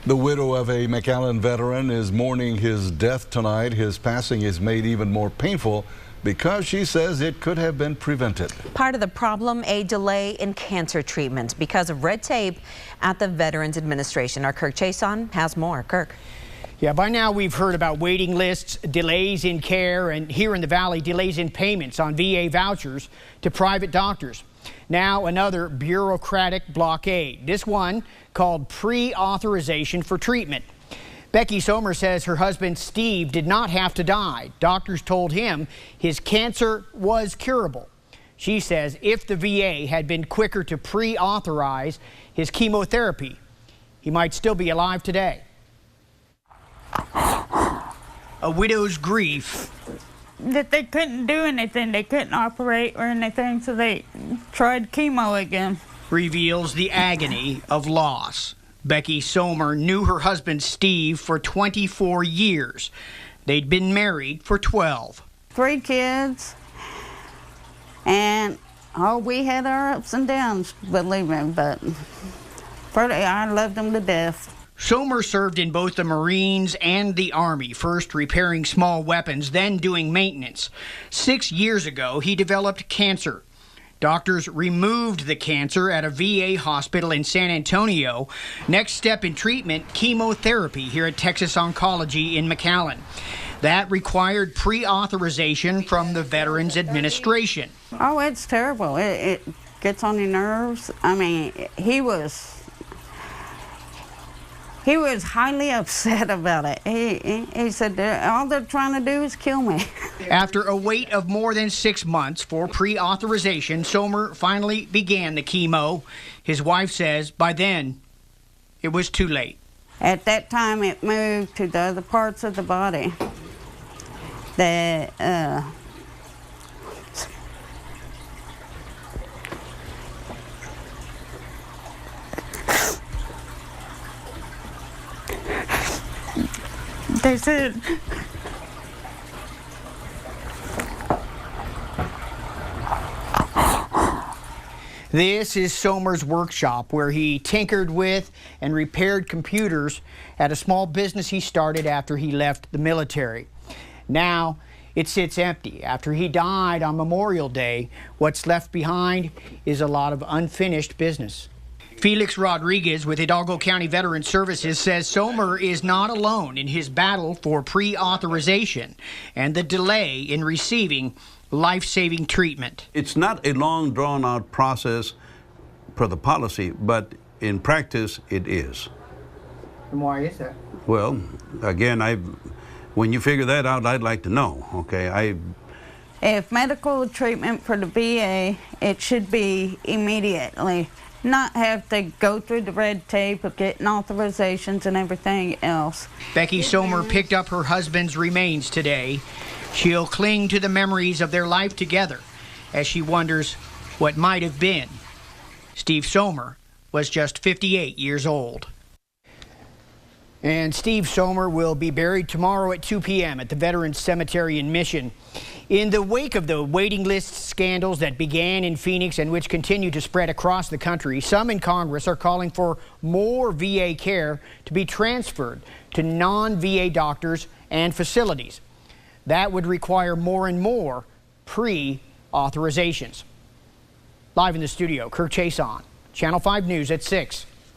The widow of a McAllen veteran is mourning his death tonight. His passing is made even more painful because she says it could have been prevented. Part of the problem, a delay in cancer treatment because of red tape at the Veterans Administration. Our Kirk Chaisson has more. Kirk. Yeah, by now we've heard about waiting lists, delays in care, and here in the Valley, delays in payments on VA vouchers to private doctors. Now another bureaucratic blockade, this one called pre-authorization for treatment. Becky Sommer says her husband Steve did not have to die. Doctors told him his cancer was curable. She says if the VA had been quicker to pre-authorize his chemotherapy, he might still be alive today. A widow's grief. That they couldn't do anything, they couldn't operate or anything, so they tried chemo again. Reveals the agony of loss. Becky Sommer knew her husband Steve for 24 years. They'd been married for 12. 3 kids, and we had our ups and downs, believe me, but I loved them to death. Sommer served in both the Marines and the Army, first repairing small weapons, then doing maintenance. 6 years ago, he developed cancer. Doctors removed the cancer at a VA hospital in San Antonio. Next step in treatment, chemotherapy here at Texas Oncology in McAllen. That required pre-authorization from the Veterans Administration. Oh, it's terrible. It gets on your nerves. I mean, he was highly upset about it. He said, all they're trying to do is kill me. After a wait of more than 6 months for pre-authorization, Sommer finally began the chemo. His wife says by then, it was too late. At that time, it moved to the other parts of the body. They said this is Sommer's workshop where he tinkered with and repaired computers at a small business he started after he left the military. Now it sits empty. After he died on Memorial Day, what's left behind is a lot of unfinished business. Felix Rodriguez with Hidalgo County Veterans Services says Sommer is not alone in his battle for pre-authorization and the delay in receiving life-saving treatment. It's not a long, drawn-out process for the policy, but in practice it is. And why is that? Well, again, when you figure that out, I'd like to know, okay? If medical treatment for the VA, it should be immediately. Not have to go through the red tape of getting authorizations and everything else. Becky Sommer picked up her husband's remains today. She'll cling to the memories of their life together as she wonders what might have been. Steve Sommer was just 58 years old. And Steve Sommer will be buried tomorrow at 2 p.m. at the Veterans Cemetery in Mission. In the wake of the waiting list scandals that began in Phoenix and which continue to spread across the country, some in Congress are calling for more VA care to be transferred to non-VA doctors and facilities. That would require more and more pre-authorizations. Live in the studio, Kirk Chaisson, Channel 5 News at 6.